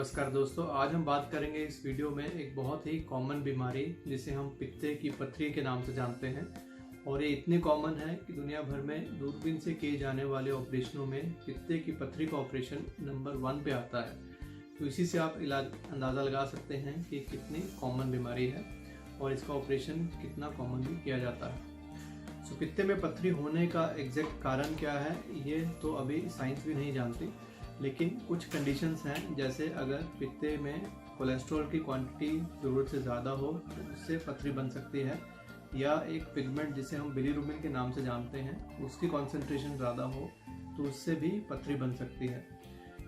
नमस्कार दोस्तों, आज हम बात करेंगे इस वीडियो में एक बहुत ही कॉमन बीमारी जिसे हम पित्ते की पथरी के नाम से जानते हैं। और ये इतनी कॉमन है कि दुनिया भर में दूरबीन से किए जाने वाले ऑपरेशनों में पित्ते की पथरी का ऑपरेशन नंबर 1 पे आता है। तो इसी से आप अंदाज़ा लगा सकते हैं कि कितनी कॉमन बीमारी है और इसका ऑपरेशन कितना कॉमनली किया जाता है। तो पित्ते में पथरी होने का एग्जैक्ट कारण क्या है ये तो अभी साइंस भी नहीं जानती, लेकिन कुछ कंडीशंस हैं, जैसे अगर पित्ते में कोलेस्ट्रॉल की क्वांटिटी ज़रूरत से ज़्यादा हो तो उससे पथरी बन सकती है, या एक पिगमेंट जिसे हम बिलीरुबिन के नाम से जानते हैं उसकी कॉन्सेंट्रेशन ज़्यादा हो तो उससे भी पथरी बन सकती है,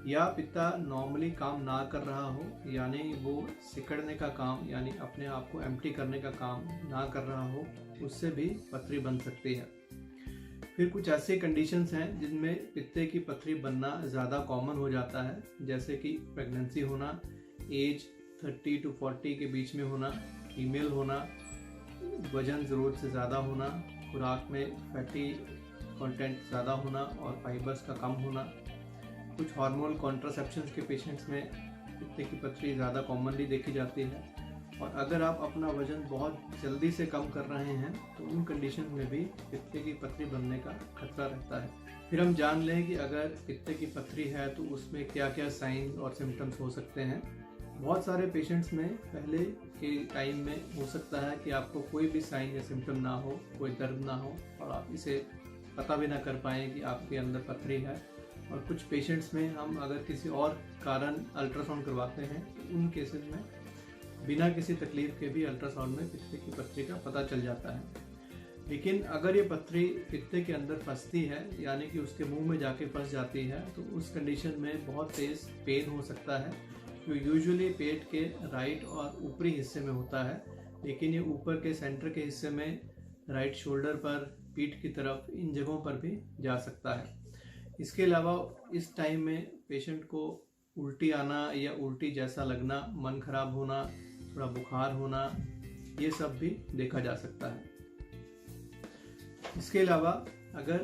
या पित्ता नॉर्मली काम ना कर रहा हो यानी वो सिकड़ने का काम यानी अपने आप को एम्प्टी करने का काम ना कर रहा हो, उससे भी पथरी बन सकती है। फिर कुछ ऐसे कंडीशंस हैं जिनमें पित्ते की पथरी बनना ज़्यादा कॉमन हो जाता है, जैसे कि प्रेगनेंसी होना, एज 30 to 40 के बीच में होना, फीमेल होना, वजन ज़रूरत से ज़्यादा होना, खुराक में फैटी कंटेंट ज़्यादा होना और फाइबर्स का कम होना। कुछ हार्मोनल कॉन्ट्रासेप्शंस के पेशेंट्स में पित्ते की पथरी ज़्यादा कॉमनली देखी जाती है। और अगर आप अपना वजन बहुत जल्दी से कम कर रहे हैं तो उन कंडीशन में भी पित्ते की पथरी बनने का खतरा रहता है। फिर हम जान लें कि अगर पित्ते की पथरी है तो उसमें क्या क्या साइन और सिम्टम्स हो सकते हैं। बहुत सारे पेशेंट्स में पहले के टाइम में हो सकता है कि आपको कोई भी साइन या सिम्टम ना हो, कोई दर्द ना हो और आप इसे पता भी ना कर पाएँ कि आपके अंदर पथरी है। और कुछ पेशेंट्स में हम अगर किसी और कारण अल्ट्रासाउंड करवाते हैं तो उन केसेस में बिना किसी तकलीफ के भी अल्ट्रासाउंड में पित्ते की पथरी का पता चल जाता है। लेकिन अगर ये पथरी पित्ते के अंदर फंसती है यानी कि उसके मुंह में जाके फंस जाती है तो उस कंडीशन में बहुत तेज़ पेन हो सकता है, जो यूजुअली पेट के राइट और ऊपरी हिस्से में होता है, लेकिन ये ऊपर के सेंटर के हिस्से में राइट शोल्डर पर, पीठ की तरफ, इन जगहों पर भी जा सकता है। इसके अलावा इस टाइम में पेशेंट को उल्टी आना या उल्टी जैसा लगना, मन खराब होना, थोड़ा बुखार होना, ये सब भी देखा जा सकता है। इसके अलावा अगर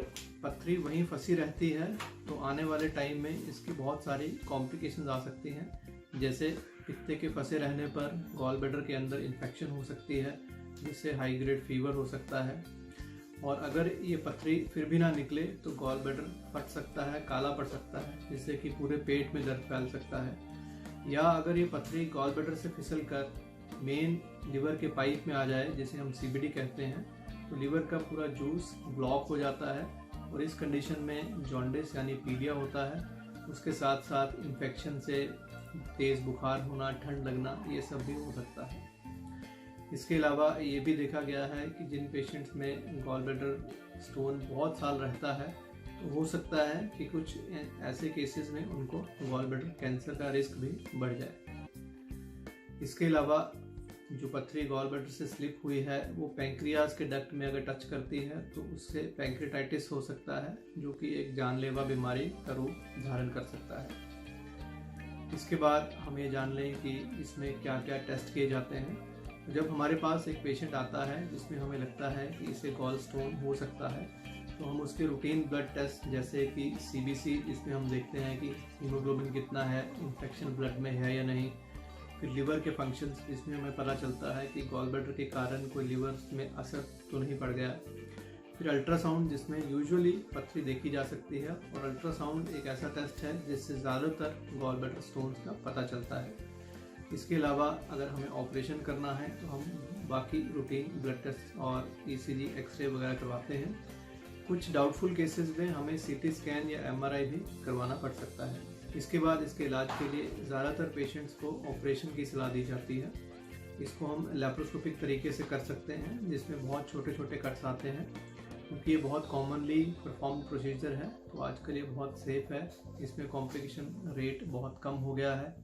पथरी वहीं फंसी रहती है तो आने वाले टाइम में इसकी बहुत सारी कॉम्प्लिकेशंस आ सकती हैं, जैसे पित्ते के फंसे रहने पर गॉल ब्लैडर के अंदर इन्फेक्शन हो सकती है जिससे हाई ग्रेड फीवर हो सकता है। और अगर ये पथरी फिर भी ना निकले तो गॉल ब्लैडर फट सकता है, काला पड़ सकता है, जिससे कि पूरे पेट में दर्द फैल सकता है। या अगर ये पथरी गॉल ब्लैडर से फिसल कर मेन लिवर के पाइप में आ जाए, जिसे हम सीबीडी कहते हैं, तो लिवर का पूरा जूस ब्लॉक हो जाता है और इस कंडीशन में जॉन्डिस यानी पीलिया होता है। उसके साथ साथ इन्फेक्शन से तेज़ बुखार होना, ठंड लगना, ये सब भी हो सकता है। इसके अलावा ये भी देखा गया है कि जिन पेशेंट्स में गॉल ब्लैडर स्टोन बहुत साल रहता है तो हो सकता है कि कुछ ऐसे केसेस में उनको गॉल ब्लैडर कैंसर का रिस्क भी बढ़ जाए। इसके अलावा जो पथरी गॉल ब्लैडर से स्लिप हुई है वो पैंक्रियाज के डक्ट में अगर टच करती है तो उससे पैंक्रेटाइटिस हो सकता है, जो कि एक जानलेवा बीमारी का रूप धारण कर सकता है। इसके बाद हम ये जान लें कि इसमें क्या क्या टेस्ट किए जाते हैं। जब हमारे पास एक पेशेंट आता है जिसमें हमें लगता है कि इसे गॉल स्टोन हो सकता है तो हम उसके रूटीन ब्लड टेस्ट जैसे कि सीबीसी, जिसमें हम देखते हैं कि हीमोग्लोबिन कितना है, इन्फेक्शन ब्लड में है या नहीं। फिर लिवर के फंक्शंस, जिसमें हमें पता चलता है कि गॉल ब्लैडर के कारण कोई लिवर में असर तो नहीं पड़ गया। फिर अल्ट्रासाउंड, जिसमें यूजुअली पथरी देखी जा सकती है और अल्ट्रासाउंड एक ऐसा टेस्ट है जिससे ज़्यादातर गॉल ब्लैडर स्टोन्स का पता चलता है। इसके अलावा अगर हमें ऑपरेशन करना है तो हम बाकी रूटीन ब्लड टेस्ट और ईसीजी, एक्सरे वगैरह करवाते हैं। कुछ डाउटफुल केसेस में हमें सीटी स्कैन या एमआरआई भी करवाना पड़ सकता है। इसके बाद इसके इलाज के लिए ज़्यादातर पेशेंट्स को ऑपरेशन की सलाह दी जाती है। इसको हम लैप्रोस्कोपिक तरीके से कर सकते हैं, जिसमें बहुत छोटे छोटे कट्स आते हैं। क्योंकि ये बहुत कॉमनली परफॉर्म प्रोसीजर है तो आजकल ये बहुत सेफ़ है, इसमें कॉम्प्लिकेशन रेट बहुत कम हो गया है।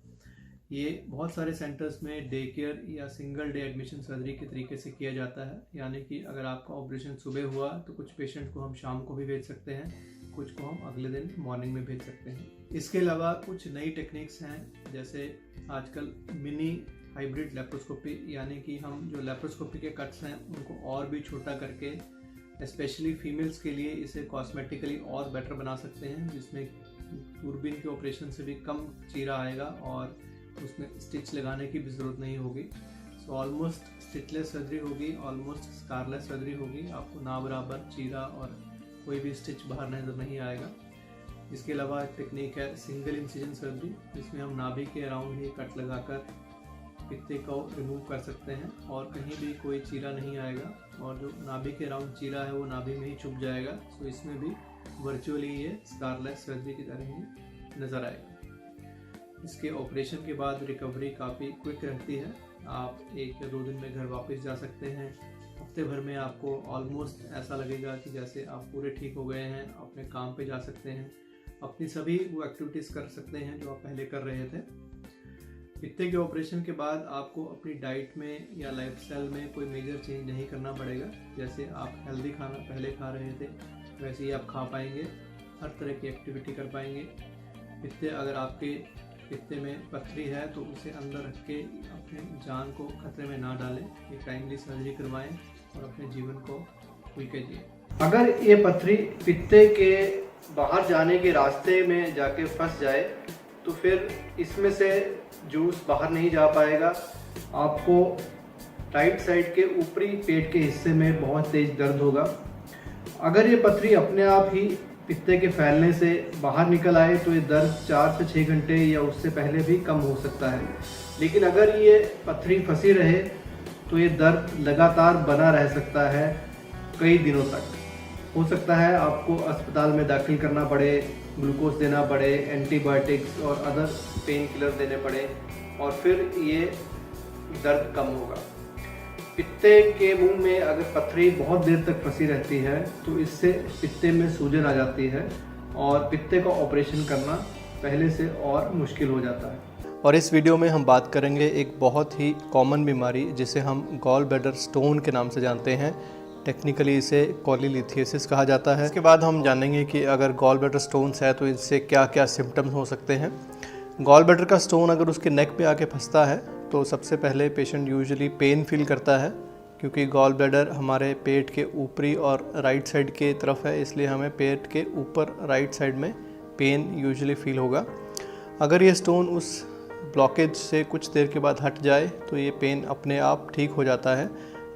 ये बहुत सारे सेंटर्स में डे केयर या सिंगल डे एडमिशन सर्जरी के तरीके से किया जाता है, यानी कि अगर आपका ऑपरेशन सुबह हुआ तो कुछ पेशेंट को हम शाम को भी भेज सकते हैं, कुछ को हम अगले दिन मॉर्निंग में भेज सकते हैं। इसके अलावा कुछ नई टेक्निक्स हैं, जैसे आजकल मिनी हाइब्रिड लेप्रोस्कोपी, यानी कि हम जो लेप्रोस्कोपी के कट्स हैं उनको और भी छोटा करके स्पेशली फीमेल्स के लिए इसे कॉस्मेटिकली और बेटर बना सकते हैं, जिसमें दूरबीन के ऑपरेशन से भी कम चीरा आएगा और उसमें स्टिच लगाने की भी ज़रूरत नहीं होगी। सो ऑलमोस्ट स्टिचलेस सर्जरी होगी, ऑलमोस्ट स्कारलेस सर्जरी होगी। आपको ना बराबर चीरा और कोई भी स्टिच बाहर नजर नहीं आएगा। इसके अलावा एक टेक्निक है सिंगल इंसिजन सर्जरी, जिसमें हम नाभि के अराउंड ही कट लगाकर पित्ते को रिमूव कर सकते हैं और कहीं भी कोई चीरा नहीं आएगा, और जो नाभि के अराउंड चीरा है वो नाभि में ही छुप जाएगा। सो इसमें भी वर्चुअली ये स्कारलेस सर्जरी की तरह ही नज़र आएगा। इसके ऑपरेशन के बाद रिकवरी काफ़ी क्विक रहती है। आप 1 या 2 दिन में घर वापस जा सकते हैं। हफ्ते भर में आपको ऑलमोस्ट ऐसा लगेगा कि जैसे आप पूरे ठीक हो गए हैं, अपने काम पे जा सकते हैं, अपनी सभी वो एक्टिविटीज़ कर सकते हैं जो आप पहले कर रहे थे। पित्ते के ऑपरेशन के बाद आपको अपनी डाइट में या लाइफस्टाइल में कोई मेजर चेंज नहीं करना पड़ेगा। जैसे आप हेल्दी खाना पहले खा रहे थे वैसे ही आप खा पाएंगे, हर तरह की एक्टिविटी कर पाएंगे। पित्ते अगर आपके पित्ते में पथरी है तो उसे अंदर रख के अपने जान को खतरे में ना डालें, एक टाइमली सर्जरी करवाएं और अपने जीवन को खुल जिए। अगर ये पथरी पित्ते के बाहर जाने के रास्ते में जाके फंस जाए तो फिर इसमें से जूस बाहर नहीं जा पाएगा। आपको राइट साइड के ऊपरी पेट के हिस्से में बहुत तेज दर्द होगा। अगर ये पथरी अपने आप ही पित्ते के फैलने से बाहर निकल आए तो ये दर्द 4 से 6 घंटे या उससे पहले भी कम हो सकता है। लेकिन अगर ये पथरी फंसी रहे तो ये दर्द लगातार बना रह सकता है कई दिनों तक। हो सकता है आपको अस्पताल में दाखिल करना पड़े, ग्लूकोज देना पड़े, एंटीबायोटिक्स और अदर पेन किलर देने पड़े और फिर ये दर्द कम होगा। पित्ते के मुंह में अगर पथरी बहुत देर तक फंसी रहती है तो इससे पित्ते में सूजन आ जाती है और पित्ते का ऑपरेशन करना पहले से और मुश्किल हो जाता है। और इस वीडियो में हम बात करेंगे एक बहुत ही कॉमन बीमारी जिसे हम गॉल ब्लैडर स्टोन के नाम से जानते हैं। टेक्निकली इसे कोलीलिथियासिस कहा जाता है। इसके बाद हम जानेंगे कि अगर गॉल ब्लैडर स्टोन्स है तो इससे क्या क्या सिम्टम्स हो सकते हैं। गॉल ब्लैडर का स्टोन अगर उसके नेक पे आके फंसता है तो सबसे पहले पेशेंट यूजुअली पेन फील करता है, क्योंकि गॉल ब्लैडर हमारे पेट के ऊपरी और राइट साइड के तरफ है, इसलिए हमें पेट के ऊपर राइट साइड में पेन यूजुअली फील होगा। अगर ये स्टोन उस ब्लॉकेज से कुछ देर के बाद हट जाए तो ये पेन अपने आप ठीक हो जाता है।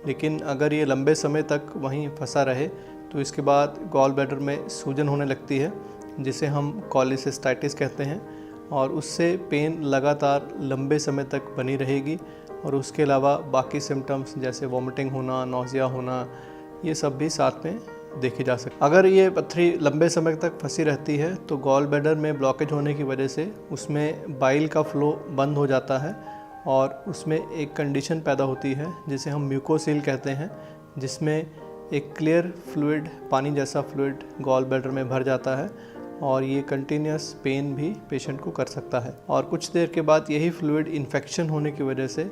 लेकिन अगर ये लंबे समय तक वहीं फंसा रहे तो इसके बाद गॉल ब्लैडर में सूजन होने लगती है, जिसे हम कोलिसिस्टाइटिस कहते हैं, और उससे पेन लगातार लंबे समय तक बनी रहेगी। और उसके अलावा बाकी सिम्टम्स जैसे वॉमिटिंग होना, नौजिया होना, ये सब भी साथ में देखी जा सकती। अगर ये पथरी लंबे समय तक फंसी रहती है तो गॉल ब्लैडर में ब्लॉकेज होने की वजह से उसमें बाइल का फ्लो बंद हो जाता है और उसमें एक कंडीशन पैदा होती है जिसे हम म्यूकोसील कहते हैं, जिसमें एक क्लियर फ्लूइड, पानी जैसा फ्लूइड गॉल ब्लैडर में भर जाता है और ये कंटिन्यूस पेन भी पेशेंट को कर सकता है। और कुछ देर के बाद यही फ्लूइड इन्फेक्शन होने की वजह से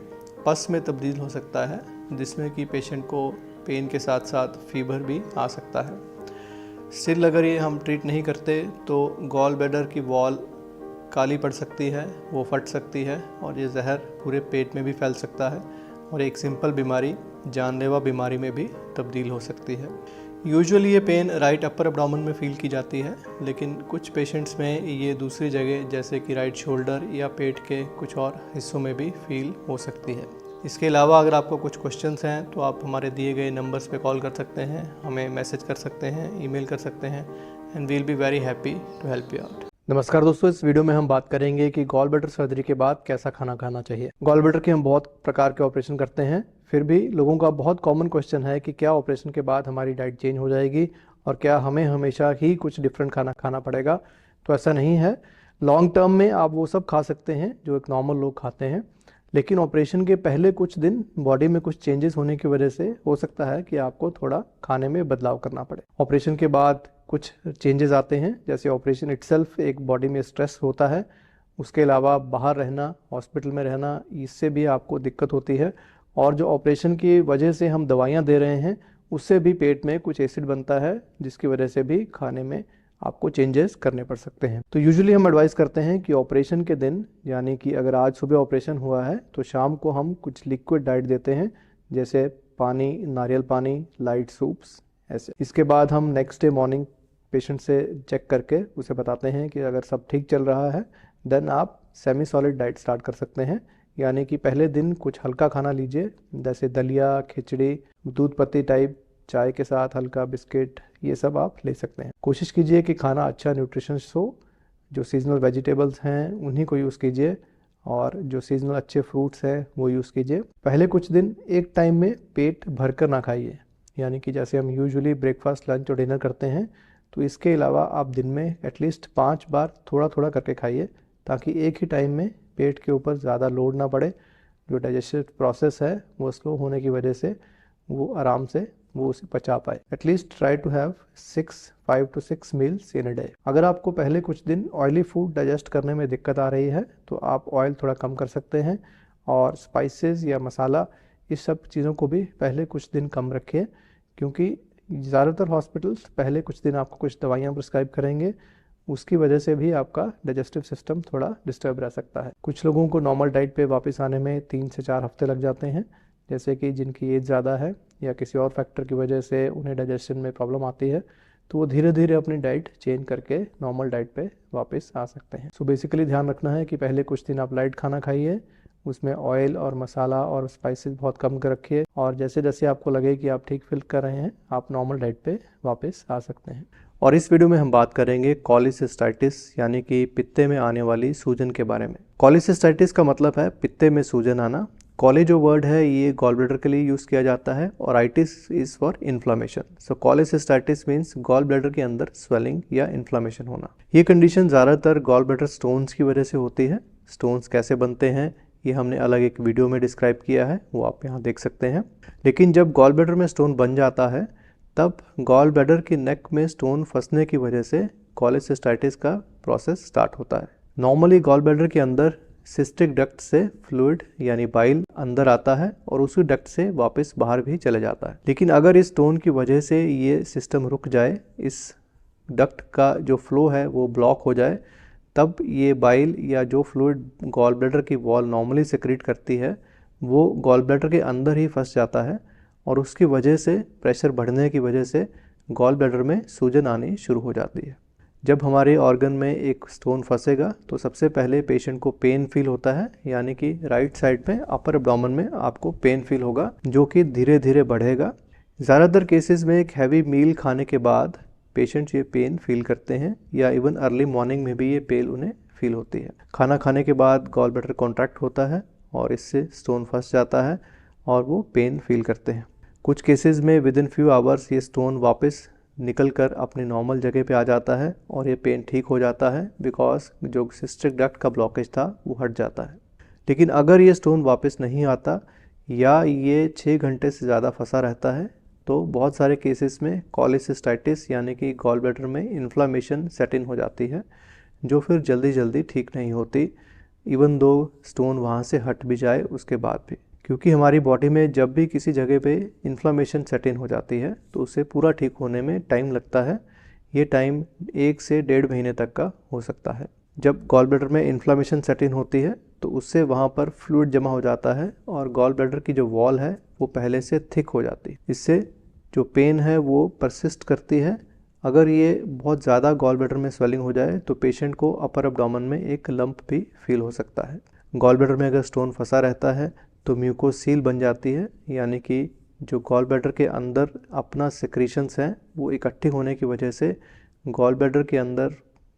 पस में तब्दील हो सकता है, जिसमें कि पेशेंट को पेन के साथ साथ फीवर भी आ सकता है। स्टिल अगर ये हम ट्रीट नहीं करते तो गॉल ब्लैडर की वॉल काली पड़ सकती है, वो फट सकती है और ये जहर पूरे पेट में भी फैल सकता है और एक सिंपल बीमारी जानलेवा बीमारी में भी तब्दील हो सकती है। यूजुअली ये पेन राइट अपर एब्डोमेन में फील की जाती है, लेकिन कुछ पेशेंट्स में ये दूसरी जगह जैसे कि राइट शोल्डर या पेट के कुछ और हिस्सों में भी फील हो सकती है। इसके अलावा अगर आपको कुछ क्वेश्चंस हैं तो आप हमारे दिए गए नंबर्स पे कॉल कर सकते हैं, हमें मैसेज कर सकते हैं, ईमेल कर सकते हैं, and we will be very happy to help you out. नमस्कार दोस्तों, इस वीडियो में हम बात करेंगे कि गॉल ब्लैडर सर्जरी के बाद कैसा खाना खाना चाहिए। गॉल ब्लैडर के हम बहुत प्रकार के ऑपरेशन करते हैं, फिर भी लोगों का बहुत कॉमन क्वेश्चन है कि क्या ऑपरेशन के बाद हमारी डाइट चेंज हो जाएगी और क्या हमें हमेशा ही कुछ डिफरेंट खाना खाना पड़ेगा। तो ऐसा नहीं है। लॉन्ग टर्म में आप वो सब खा सकते हैं जो एक नॉर्मल लोग खाते हैं, लेकिन ऑपरेशन के पहले कुछ दिन बॉडी में कुछ चेंजेस होने की वजह से हो सकता है कि आपको थोड़ा खाने में बदलाव करना पड़े। ऑपरेशन के बाद कुछ चेंजेस आते हैं, जैसे ऑपरेशन इटसेल्फ एक बॉडी में स्ट्रेस होता है, उसके अलावा बाहर रहना, हॉस्पिटल में रहना, इससे भी आपको दिक्कत होती है। और जो ऑपरेशन की वजह से हम दवाइयाँ दे रहे हैं उससे भी पेट में कुछ एसिड बनता है, जिसकी वजह से भी खाने में आपको चेंजेस करने पड़ सकते हैं। तो यूजुअली हम एडवाइस करते हैं कि ऑपरेशन के दिन, यानी कि अगर आज सुबह ऑपरेशन हुआ है तो शाम को हम कुछ लिक्विड डाइट देते हैं, जैसे पानी, नारियल पानी, लाइट सूप्स, ऐसे। इसके बाद हम नेक्स्ट डे मॉर्निंग पेशेंट से चेक करके उसे बताते हैं कि अगर सब ठीक चल रहा है देन आप सेमी सॉलिड डाइट स्टार्ट कर सकते हैं, यानी कि पहले दिन कुछ हल्का खाना लीजिए, जैसे दलिया, खिचड़ी, दूध पत्ती टाइप, चाय के साथ हल्का बिस्किट, ये सब आप ले सकते हैं। कोशिश कीजिए कि खाना अच्छा न्यूट्रिशंस हो, जो सीजनल वेजिटेबल्स हैं उन्हीं को यूज़ कीजिए, और जो सीजनल अच्छे फ्रूट्स हैं वो यूज़ कीजिए। पहले कुछ दिन एक टाइम में पेट भरकर ना खाइए, यानी कि जैसे हम यूजुअली ब्रेकफास्ट, लंच और डिनर करते हैं, तो इसके अलावा आप दिन में एटलीस्ट 5 बार थोड़ा थोड़ा करके खाइए, ताकि एक ही टाइम में पेट के ऊपर ज़्यादा लोड ना पड़े। जो डाइजेस्टिव प्रोसेस है वो स्लो होने की वजह से वो आराम से वो उसे पचा पाए। At least try to have 5 to 6 meals in a day. अगर आपको पहले कुछ दिन ऑयली फूड डाइजेस्ट करने में दिक्कत आ रही है तो आप ऑयल थोड़ा कम कर सकते हैं, और स्पाइसेस या मसाला, इस सब चीज़ों को भी पहले कुछ दिन कम रखिए, क्योंकि ज़्यादातर हॉस्पिटल्स पहले कुछ दिन आपको कुछ दवाइयाँ प्रिस्क्राइब करेंगे, उसकी वजह से भी आपका डाइजेस्टिव सिस्टम थोड़ा डिस्टर्ब रह सकता है। कुछ लोगों को नॉर्मल डाइट पे वापस आने में 3 से 4 हफ्ते लग जाते हैं, जैसे कि जिनकी एज ज़्यादा है या किसी और फैक्टर की वजह से उन्हें डाइजेशन में प्रॉब्लम आती है, तो वो धीरे धीरे अपनी डाइट चेंज करके नॉर्मल डाइट पे वापस आ सकते हैं। सो बेसिकली ध्यान रखना है कि पहले कुछ दिन आप लाइट खाना खाइए, उसमें ऑयल और मसाला और स्पाइसेस बहुत कम कर रखिए, और जैसे जैसे आपको लगे कि आप ठीक फील कर रहे हैं, आप नॉर्मल डाइट पे वापस आ सकते हैं। और इस वीडियो में हम बात करेंगे कॉलीसिस्टाइटिस, यानी कि पित्ते में आने वाली सूजन के बारे में। कॉलीसिस्टाइटिस का मतलब है पित्ते में सूजन आना। कॉली जो वर्ड है ये गॉल ब्लैडर के लिए यूज़ किया जाता है, और itis is for inflammation. So cholecystitis means gall bladder के अंदर स्वेलिंग या इन्फ्लामेशन होना। ये कंडीशन ज़्यादातर गॉल ब्लैडर स्टोन्स की वजह से होती है। स्टोन्स कैसे बनते हैं ये हमने अलग एक वीडियो में डिस्क्राइब किया है, वो आप यहाँ देख सकते हैं। लेकिन जब गॉल ब्लैडर में स्टोन बन जाता है, तब गॉल ब्लैडर की नेक में स्टोन फंसने की वजह से कॉलीसिस्टाइटिस का प्रोसेस स्टार्ट होता है। नॉर्मली गॉल ब्लैडर के अंदर सिस्टिक डक्ट से फ्लूइड यानी बाइल अंदर आता है, और उसी डक्ट से वापस बाहर भी चले जाता है। लेकिन अगर इस स्टोन की वजह से ये सिस्टम रुक जाए, इस डक्ट का जो फ्लो है वो ब्लॉक हो जाए, तब ये बाइल या जो फ्लूइड गॉल ब्लैडर की वॉल नॉर्मली सेक्रेट करती है वो गॉल ब्लैडर के अंदर ही फंस जाता है, और उसकी वजह से प्रेशर बढ़ने की वजह से गॉल ब्लैडर में सूजन आनी शुरू हो जाती है। जब हमारे ऑर्गन में एक स्टोन फंसेगा तो सबसे पहले पेशेंट को पेन फील होता है, यानी कि राइट साइड में अपर एब्डोमेन में आपको पेन फील होगा, जो कि धीरे धीरे बढ़ेगा। ज़्यादातर केसेस में एक हैवी मील खाने के बाद पेशेंट्स ये पेन फील करते हैं, या इवन अर्ली मॉर्निंग में भी ये पेन उन्हें फील होती है। खाना खाने के बाद गॉल ब्लैडर कॉन्ट्रैक्ट होता है और इससे स्टोन फंस जाता है और वो पेन फील करते हैं। कुछ केसेस में विद इन फ्यू आवर्स ये स्टोन वापस निकल कर अपनी नॉर्मल जगह पे आ जाता है और ये पेन ठीक हो जाता है, बिकॉज जो सिस्टिक डक्ट का ब्लॉकेज था वो हट जाता है। लेकिन अगर ये स्टोन वापस नहीं आता या ये 6 घंटे से ज़्यादा फंसा रहता है, तो बहुत सारे केसेस में कॉलीसिस्टाइटिस यानी कि गॉल ब्लैडर में इन्फ्लामेशन सेट इन हो जाती है, जो फिर जल्दी जल्दी ठीक नहीं होती, इवन दो स्टोन वहाँ से हट भी जाए उसके बाद भी। क्योंकि हमारी बॉडी में जब भी किसी जगह पे इन्फ्लामेशन सेट इन हो जाती है तो उसे पूरा ठीक होने में टाइम लगता है। ये टाइम 1 से 1.5 महीने तक का हो सकता है। जब गॉल ब्लैडर में इन्फ्लामेशन सेट इन होती है तो उससे वहाँ पर फ्लूइड जमा हो जाता है और गॉल ब्लैडर की जो वॉल है वो पहले से थिक हो जाती है। इससे जो पेन है वो परसिस्ट करती है। अगर ये बहुत ज़्यादा गॉल ब्लैडर में स्वेलिंग हो जाए तो पेशेंट को अपर एब्डोमेन में एक लंप भी फील हो सकता है। गॉल ब्लैडर में अगर स्टोन फंसा रहता है तो म्यूकोसील बन जाती है, यानी कि जो गॉल ब्लैडर के अंदर अपना सिक्रीशंस हैं वो इकट्ठी होने की वजह से गॉल ब्लैडर के अंदर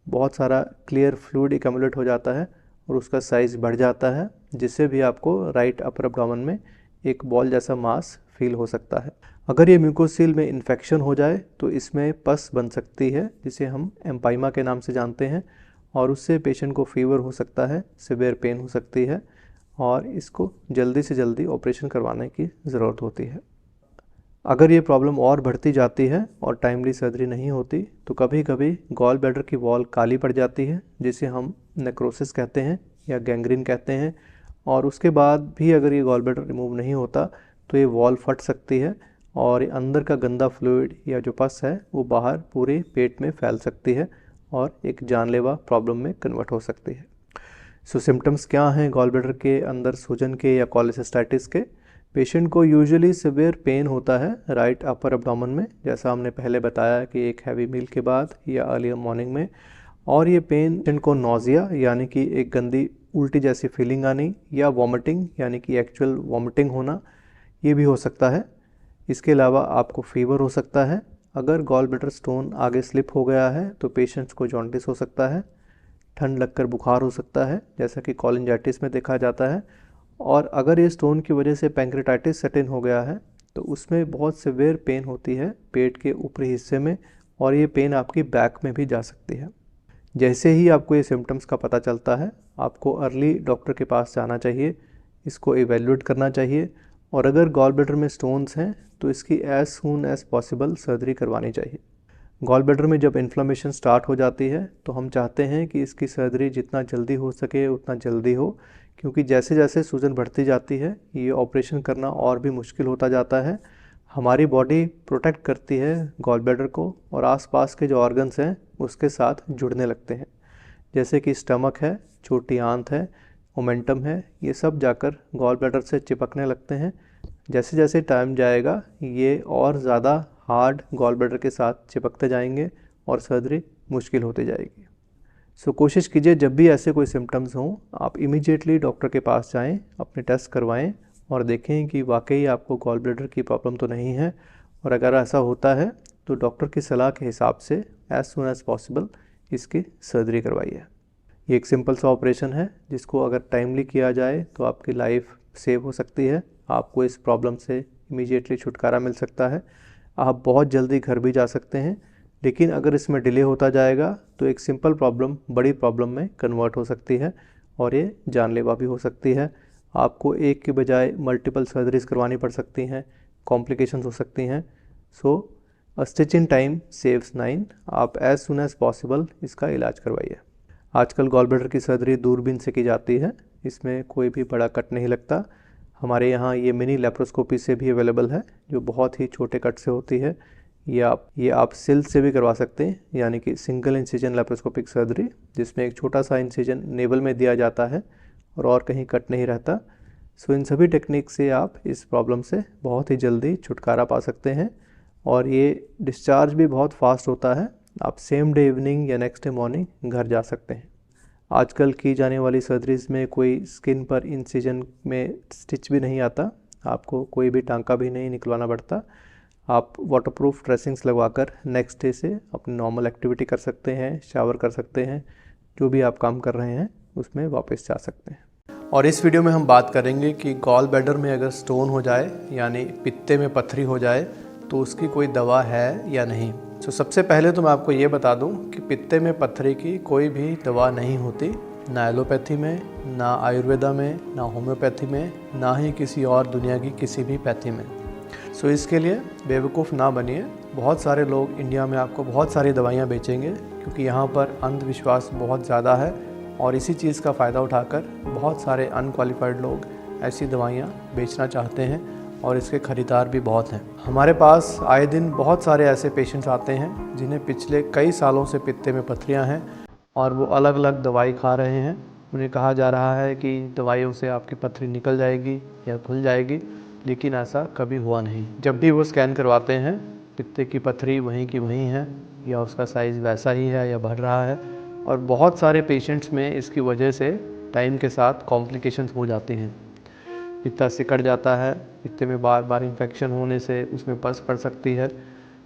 बहुत सारा क्लियर फ्लूइड एक्यूमुलेट हो जाता है और उसका साइज़ बढ़ जाता है, जिससे भी आपको राइट अपर एब्डोमेन में एक बॉल जैसा मास फील हो सकता है। अगर ये म्यूकोसील में इन्फेक्शन हो जाए तो इसमें पस बन सकती है, जिसे हम एम्पाइमा के नाम से जानते हैं, और उससे पेशेंट को फीवर हो सकता है, सिवियर पेन हो सकती है, और इसको जल्दी से जल्दी ऑपरेशन करवाने की ज़रूरत होती है। अगर ये प्रॉब्लम और बढ़ती जाती है और टाइमली सर्जरी नहीं होती तो कभी कभी गॉल ब्लैडर की वॉल काली पड़ जाती है, जिसे हम नेक्रोसिस कहते हैं या गैंग्रीन कहते हैं, और उसके बाद भी अगर ये गॉल ब्लैडर रिमूव नहीं होता तो ये वॉल फट सकती है और अंदर का गंदा फ्लूइड या जो पस है वो बाहर पूरे पेट में फैल सकती है और एक जानलेवा प्रॉब्लम में कन्वर्ट हो सकती है। सो सिम्टम्स क्या हैं गॉल ब्लैडर के अंदर सूजन के या कॉलीसिस्टाइटिस के? पेशेंट को यूजुअली सिवियर पेन होता है राइट अपर एब्डोमेन में, जैसा हमने पहले बताया कि एक हैवी मील के बाद या अर्ली मॉर्निंग में, और ये पेशेंट को नोजिया यानी कि एक गंदी उल्टी जैसी फीलिंग आनी या वॉमिटिंग यानी कि एक्चुअल वॉमिटिंग होना, ये भी हो सकता है। इसके अलावा आपको फीवर हो सकता है। अगर गॉल ब्लैडर स्टोन आगे स्लिप हो गया है तो पेशेंट्स को जॉन्डिस हो सकता है, ठंड लगकर बुखार हो सकता है जैसा कि कोलिंजाइटिस में देखा जाता है। और अगर ये स्टोन की वजह से पैंक्रेटाइटिस सेट इन हो गया है तो उसमें बहुत सिवियर पेन होती है पेट के ऊपरी हिस्से में, और ये पेन आपकी बैक में भी जा सकती है। जैसे ही आपको ये सिम्टम्स का पता चलता है आपको अर्ली डॉक्टर के पास जाना चाहिए, इसको इवेल्युएट करना चाहिए, और अगर गॉल ब्लैडर में स्टोन्स हैं तो इसकी as soon as possible surgery करवानी चाहिए। गॉल ब्लैडर में जब इन्फ्लेमेशन स्टार्ट हो जाती है तो हम चाहते हैं कि इसकी सर्जरी जितना जल्दी हो सके उतना जल्दी हो, क्योंकि जैसे जैसे सूजन बढ़ती जाती है ये ऑपरेशन करना और भी मुश्किल होता जाता है। हमारी बॉडी प्रोटेक्ट करती है गॉल ब्लैडर को और आसपास के जो ऑर्गन्स हैं उसके साथ जुड़ने लगते हैं, जैसे कि स्टमक है, छोटी आंत है, ओमेंटम है, ये सब जाकर गॉल ब्लैडर से चिपकने लगते हैं। जैसे जैसे टाइम जाएगा ये और ज़्यादा हार्ड गॉल ब्लैडर के साथ चिपकते जाएंगे और सर्जरी मुश्किल होती जाएगी। सो कोशिश कीजिए जब भी ऐसे कोई सिम्टम्स हों आप इमीडिएटली डॉक्टर के पास जाएं, अपने टेस्ट करवाएं और देखें कि वाकई आपको गॉल ब्लैडर की प्रॉब्लम तो नहीं है, और अगर ऐसा होता है तो डॉक्टर की सलाह के हिसाब से एज सुन एज पॉसिबल इसकी सर्जरी करवाइए। ये एक सिंपल सा ऑपरेशन है जिसको अगर टाइमली किया जाए तो आपकी लाइफ सेव हो सकती है, आपको इस प्रॉब्लम से इमीडिएटली छुटकारा मिल सकता है, आप बहुत जल्दी घर भी जा सकते हैं। लेकिन अगर इसमें डिले होता जाएगा तो एक सिंपल प्रॉब्लम बड़ी प्रॉब्लम में कन्वर्ट हो सकती है और ये जानलेवा भी हो सकती है। आपको एक के बजाय मल्टीपल सर्जरीज करवानी पड़ सकती हैं, कॉम्प्लिकेशंस हो सकती हैं। So a stitch in time saves 9। आप एज सुन एज पॉसिबल इसका इलाज करवाइए। आजकल गॉल ब्लैडर की सर्जरी दूरबीन से की जाती है, इसमें कोई भी बड़ा कट नहीं लगता। हमारे यहाँ ये मिनी लेप्रोस्कोपी से भी अवेलेबल है जो बहुत ही छोटे कट से होती है। ये आप सिल से भी करवा सकते हैं, यानी कि सिंगल इंसिजन लेप्रोस्कोपिक सर्जरी, जिसमें एक छोटा सा इंसिजन नेवल में दिया जाता है और कहीं कट नहीं रहता। सो इन सभी टेक्निक से आप इस प्रॉब्लम से बहुत ही जल्दी छुटकारा पा सकते हैं और ये डिस्चार्ज भी बहुत फास्ट होता है। आप सेम डे इवनिंग या नेक्स्ट डे मॉर्निंग घर जा सकते हैं। आजकल की जाने वाली सर्जरीज में कोई स्किन पर इंसिजन में स्टिच भी नहीं आता, आपको कोई भी टांका भी नहीं निकलवाना पड़ता। आप वाटरप्रूफ ड्रेसिंग्स लगवाकर नेक्स्ट डे से अपनी नॉर्मल एक्टिविटी कर सकते हैं, शावर कर सकते हैं, जो भी आप काम कर रहे हैं उसमें वापस जा सकते हैं। और इस वीडियो में हम बात करेंगे कि गॉल ब्लैडर में अगर स्टोन हो जाए यानी पित्ते में पत्थरी हो जाए तो उसकी कोई दवा है या नहीं। तो सबसे पहले तो मैं आपको ये बता दूं कि पित्ते में पत्थरी की कोई भी दवा नहीं होती, ना एलोपैथी में, ना आयुर्वेदा में, ना होम्योपैथी में, ना ही किसी और दुनिया की किसी भी पैथी में। सो इसके लिए बेवकूफ़ ना बनिए। बहुत सारे लोग इंडिया में आपको बहुत सारी दवाइयाँ बेचेंगे क्योंकि यहाँ पर अंधविश्वास बहुत ज़्यादा है और इसी चीज़ का फ़ायदा उठाकर बहुत सारे अनक्वालिफाइड लोग ऐसी दवाइयाँ बेचना चाहते हैं और इसके ख़रीदार भी बहुत हैं। हमारे पास आए दिन बहुत सारे ऐसे पेशेंट्स आते हैं जिन्हें पिछले कई सालों से पित्ते में पथरियाँ हैं और वो अलग अलग दवाई खा रहे हैं। उन्हें कहा जा रहा है कि दवाइयों से आपकी पथरी निकल जाएगी या खुल जाएगी, लेकिन ऐसा कभी हुआ नहीं। जब भी वो स्कैन करवाते हैं पित्ते की पथरी वहीं की वहीं है या उसका साइज़ वैसा ही है या बढ़ रहा है, और बहुत सारे पेशेंट्स में इसकी वजह से टाइम के साथ कॉम्प्लिकेशंस हो जाती हैं। पित्ता सिकड़ जाता है, पित्ते में बार बार इन्फेक्शन होने से उसमें पस पड़ सकती है।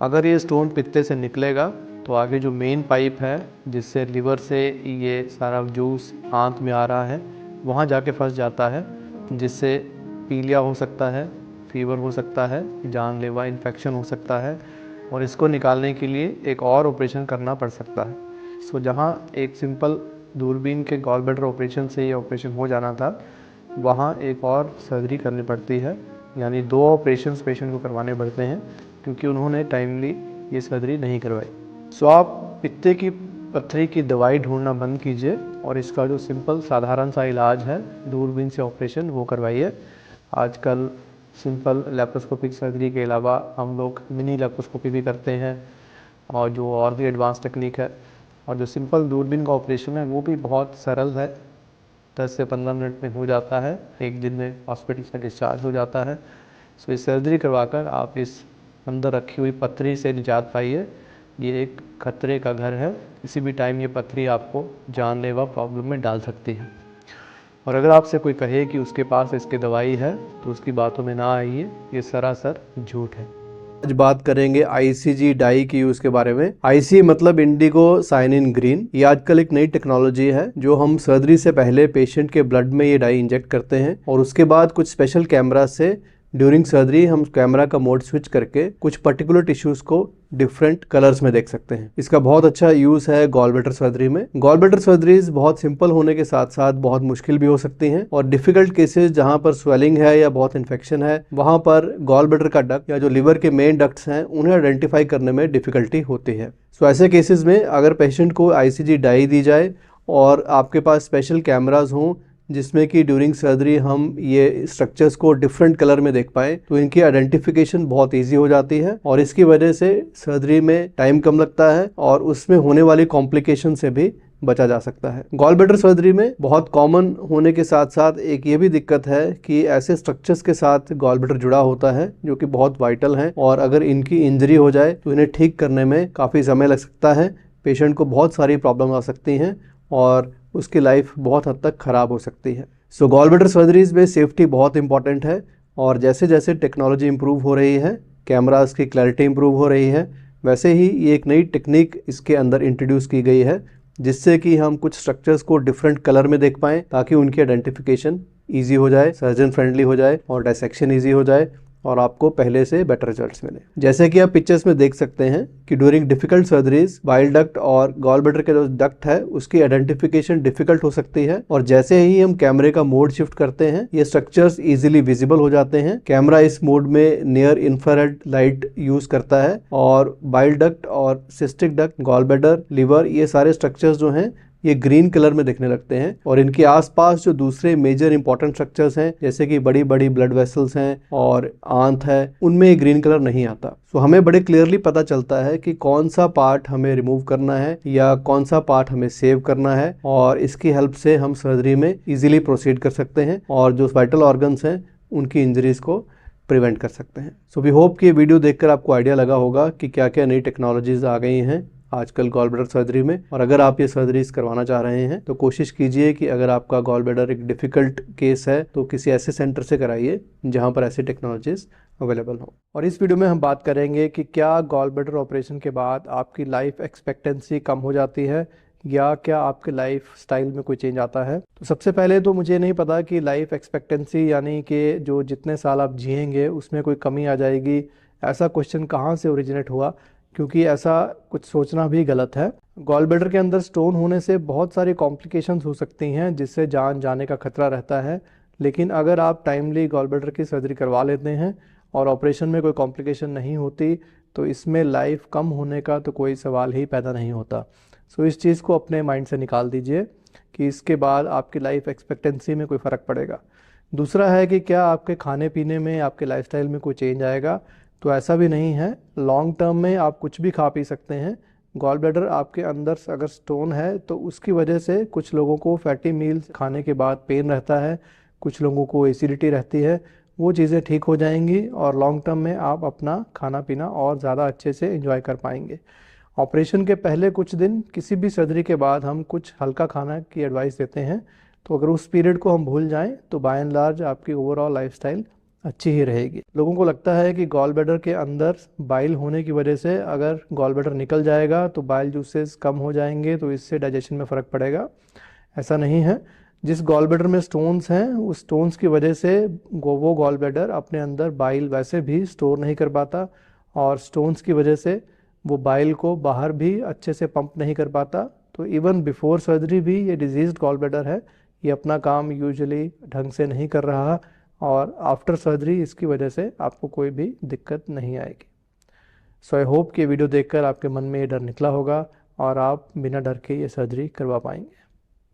अगर ये स्टोन पित्ते से निकलेगा तो आगे जो मेन पाइप है जिससे लिवर से ये सारा जूस आंत में आ रहा है वहाँ जाके फंस जाता है, जिससे पीलिया हो सकता है, फीवर हो सकता है, जानलेवा इन्फेक्शन हो सकता है और इसको निकालने के लिए एक और ऑपरेशन करना पड़ सकता है। सो जहाँ एक सिंपल दूरबीन के गॉल ब्लैडर ऑपरेशन से ये ऑपरेशन हो जाना था, वहाँ एक और सर्जरी करनी पड़ती है, यानी 2 ऑपरेशंस पेशेंट को करवाने पड़ते हैं क्योंकि उन्होंने टाइमली ये सर्जरी नहीं करवाई। सो आप पित्ते की पथरी की दवाई ढूंढना बंद कीजिए और इसका जो सिंपल साधारण सा इलाज है दूरबीन से ऑपरेशन वो करवाइए। आजकल सिंपल लेप्रोस्कोपिक सर्जरी के अलावा हम लोग मिनी लेप्रोस्कोपी भी करते हैं और जो और भी एडवांस टेक्निक है, और जो सिंपल दूरबीन का ऑपरेशन है वो भी बहुत सरल है, 10 से 15 मिनट में हो जाता है, एक दिन में हॉस्पिटल से डिस्चार्ज हो जाता है। सो इस सर्जरी करवाकर आप इस अंदर रखी हुई पथरी से निजात पाइए। ये एक खतरे का घर है, किसी भी टाइम ये पथरी आपको जानलेवा प्रॉब्लम में डाल सकती है। और अगर आपसे कोई कहे कि उसके पास इसकी दवाई है तो उसकी बातों में ना आइए, ये सरासर झूठ है। आज बात करेंगे आईसीजी डाई की यूज के बारे में। आईसी मतलब इंडिगो साइनिन ग्रीन। ये आजकल एक नई टेक्नोलॉजी है जो हम सर्जरी से पहले पेशेंट के ब्लड में ये डाई इंजेक्ट करते हैं और उसके बाद कुछ स्पेशल कैमरा से ड्यूरिंग सर्जरी हम कैमरा का मोड स्विच करके कुछ पर्टिकुलर टिश्यूज को डिफरेंट कलर्स में देख सकते हैं। इसका बहुत अच्छा यूज है गॉल ब्लैडर सर्जरी में। गॉल ब्लैडर सर्जरीज बहुत सिंपल होने के साथ साथ बहुत मुश्किल भी हो सकती हैं और डिफिकल्ट केसेस जहां पर स्वेलिंग है या बहुत इन्फेक्शन है वहां पर गॉल ब्लैडर का डक्ट या जो लिवर के मेन डक्ट्स हैं उन्हें आइडेंटिफाई करने में डिफिकल्टी होती है। सो ऐसे केसेस में अगर पेशेंट को आईसीजी डाई दी जाए और आपके पास स्पेशल कैमराज हों जिसमें कि ड्यूरिंग सर्जरी हम ये स्ट्रक्चर्स को डिफरेंट कलर में देख पाए तो इनकी आइडेंटिफिकेशन बहुत इजी हो जाती है और इसकी वजह से सर्जरी में टाइम कम लगता है और उसमें होने वाली कॉम्प्लिकेशन से भी बचा जा सकता है। गॉल ब्लैडर सर्जरी में बहुत कॉमन होने के साथ साथ एक ये भी दिक्कत है कि ऐसे स्ट्रक्चर्स के साथ गॉल ब्लैडर जुड़ा होता है जो कि बहुत वाइटल हैं और अगर इनकी इंजरी हो जाए तो इन्हें ठीक करने में काफ़ी समय लग सकता है। पेशेंट को बहुत सारी प्रॉब्लम आ सकती हैं और उसकी लाइफ बहुत हद तक ख़राब हो सकती है। सो गॉल ब्लैडर सर्जरीज में सेफ्टी बहुत इंपॉर्टेंट है और जैसे जैसे टेक्नोलॉजी इंप्रूव हो रही है, कैमरास की क्लैरिटी इंप्रूव हो रही है, वैसे ही ये एक नई टेक्निक इसके अंदर इंट्रोड्यूस की गई है जिससे कि हम कुछ स्ट्रक्चर्स को डिफरेंट कलर में देख पाएँ ताकि उनकी आइडेंटिफिकेशन ईजी हो जाए, सर्जन फ्रेंडली हो जाए और डायसेक्शन ईजी हो जाए और आपको पहले से बेटर रिजल्ट्स मिले। जैसे कि आप पिक्चर्स में देख सकते हैं कि during difficult surgeries bile duct और गॉल ब्लैडर के जो डक्ट है उसकी आइडेंटिफिकेशन डिफिकल्ट हो सकती है और जैसे ही हम कैमरे का मोड शिफ्ट करते हैं ये स्ट्रक्चर्स इजीली विजिबल हो जाते हैं। कैमरा इस मोड में नियर इंफ्रारेड लाइट यूज करता है और बाइल डक्ट और cystic duct, gall bladder, liver, ये सारे स्ट्रक्चर्स जो हैं ये ग्रीन कलर में दिखने लगते हैं और इनके आसपास जो दूसरे मेजर इंपॉर्टेंट स्ट्रक्चर्स हैं जैसे कि बड़ी बड़ी ब्लड वेसल्स हैं और आंत है उनमें ये ग्रीन कलर नहीं आता। सो हमें बड़े क्लियरली पता चलता है कि कौन सा पार्ट हमें रिमूव करना है या कौन सा पार्ट हमें सेव करना है और इसकी हेल्प से हम सर्जरी में इजीली प्रोसीड कर सकते हैं और जो वाइटल ऑर्गन्स हैं उनकी इंजरीज को प्रिवेंट कर सकते हैं। सो वी होप कि ये वीडियो देखकर आपको आइडिया लगा होगा कि क्या क्या नई टेक्नोलॉजीज आ गई हैं आजकल गॉल ब्लैडर सर्जरी में और अगर आप ये सर्जरीज करवाना चाह रहे हैं तो कोशिश कीजिए कि अगर आपका गॉल ब्लैडर एक डिफिकल्ट केस है तो किसी ऐसे सेंटर से कराइए जहां पर ऐसी टेक्नोलॉजीज अवेलेबल हो। और इस वीडियो में हम बात करेंगे कि क्या गॉल ब्लैडर ऑपरेशन के बाद आपकी लाइफ एक्सपेक्टेंसी कम हो जाती है या क्या आपके लाइफ स्टाइल में कोई चेंज आता है। तो सबसे पहले तो मुझे नहीं पता कि लाइफ एक्सपेक्टेंसी यानी कि जो जितने साल आप जिएंगे उसमें कोई कमी आ जाएगी, ऐसा क्वेश्चन कहाँ से ओरिजिनेट हुआ, क्योंकि ऐसा कुछ सोचना भी गलत है। गॉल ब्लैडर के अंदर स्टोन होने से बहुत सारी कॉम्प्लिकेशंस हो सकती हैं जिससे जान जाने का खतरा रहता है, लेकिन अगर आप टाइमली गॉल ब्लैडर की सर्जरी करवा लेते हैं और ऑपरेशन में कोई कॉम्प्लिकेशन नहीं होती तो इसमें लाइफ कम होने का तो कोई सवाल ही पैदा नहीं होता। सो इस चीज़ को अपने माइंड से निकाल दीजिए कि इसके बाद आपकी लाइफ एक्सपेक्टेंसी में कोई फ़र्क पड़ेगा। दूसरा है कि क्या आपके खाने पीने में, आपके लाइफस्टाइल में कोई चेंज आएगा, तो ऐसा भी नहीं है। लॉन्ग टर्म में आप कुछ भी खा पी सकते हैं। गॉल ब्लैडर आपके अंदर अगर स्टोन है तो उसकी वजह से कुछ लोगों को फैटी मील्स खाने के बाद पेन रहता है, कुछ लोगों को एसिडिटी रहती है, वो चीज़ें ठीक हो जाएंगी और लॉन्ग टर्म में आप अपना खाना पीना और ज़्यादा अच्छे से एंजॉय कर पाएंगे। ऑपरेशन के पहले कुछ दिन किसी भी सर्जरी के बाद हम कुछ हल्का खाना की एडवाइस देते हैं, तो अगर उस पीरियड को हम भूल जाएं तो बाय एंड लार्ज आपकी ओवरऑल लाइफस्टाइल अच्छी ही रहेगी। लोगों को लगता है कि गॉल ब्लैडर के अंदर बाइल होने की वजह से अगर गॉल ब्लैडर निकल जाएगा तो बाइल जूसेस कम हो जाएंगे तो इससे डाइजेशन में फ़र्क पड़ेगा। ऐसा नहीं है। जिस गॉल ब्लैडर में स्टोन्स हैं उस स्टोन्स की वजह से वो गॉल ब्लैडर अपने अंदर बाइल वैसे भी स्टोर नहीं कर पाता और स्टोन्स की वजह से वो बाइल को बाहर भी अच्छे से पंप नहीं कर पाता। तो इवन बिफोर सर्जरी भी ये डिजीज्ड गॉल ब्लैडर है, ये अपना काम यूजुअली ढंग से नहीं कर रहा और आफ्टर सर्जरी इसकी वजह से आपको कोई भी दिक्कत नहीं आएगी। सो आई होप कि ये वीडियो देखकर आपके मन में ये डर निकला होगा और आप बिना डर के ये सर्जरी करवा पाएंगे।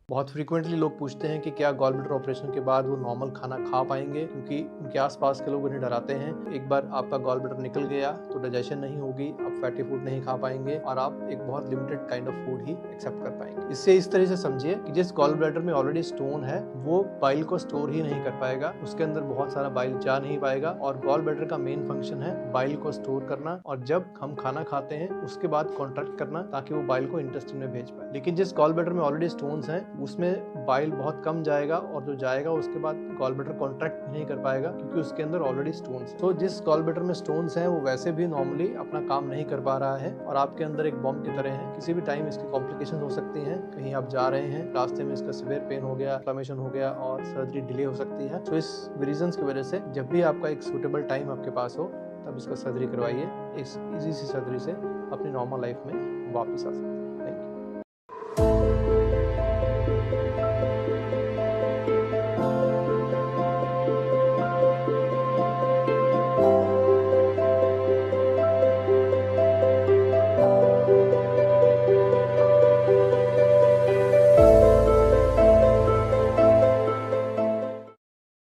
बहुत फ्रीक्वेंटली लोग पूछते हैं कि क्या गॉल ब्लैडर ऑपरेशन के बाद वो नॉर्मल खाना खा पाएंगे, क्योंकि उनके आसपास के लोग उन्हें डराते हैं एक बार आपका गॉल ब्लैडर निकल गया तो डाइजेशन नहीं होगी, आप फैटी फूड नहीं खा पाएंगे और आप एक बहुत लिमिटेड काइंड ऑफ फूड ही एक्सेप्ट कर पाएंगे। इससे इस तरह से समझिए कि जिस गॉल ब्लैडर में ऑलरेडी स्टोन है वो बाइल को स्टोर ही नहीं कर पाएगा, उसके अंदर बहुत सारा बाइल जा नहीं पाएगा और गॉल ब्लैडर का मेन फंक्शन है बाइल को स्टोर करना और जब हम खाना खाते हैं उसके बाद कॉन्ट्रैक्ट करना ताकि वो बाइल को इंटेस्टाइन में भेज पाए। लेकिन जिस गॉल ब्लैडर में ऑलरेडी स्टोन्स हैं उसमें बाइल बहुत कम जाएगा और जो जाएगा उसके बाद गॉल ब्लैडर कॉन्ट्रैक्ट भी नहीं कर पाएगा क्योंकि उसके अंदर ऑलरेडी स्टोन्स हैं। तो जिस गॉल ब्लैडर में स्टोन्स हैं वो वैसे भी नॉर्मली अपना काम नहीं कर पा रहा है और आपके अंदर एक बॉम्ब की तरह है। किसी भी टाइम इसकी कॉम्प्लिकेशन हो सकती हैं। कहीं आप जा रहे हैं, रास्ते में इसका सीवियर पेन हो गया, इन्फ्लेमेशन हो गया और सर्जरी डिले हो सकती है। तो इस रीजंस की वजह से जब भी आपका एक सूटेबल टाइम आपके पास हो तब इसका सर्जरी करवाइए। इस इजी सी सर्जरी से अपनी नॉर्मल लाइफ में वापस आ सकते हैं।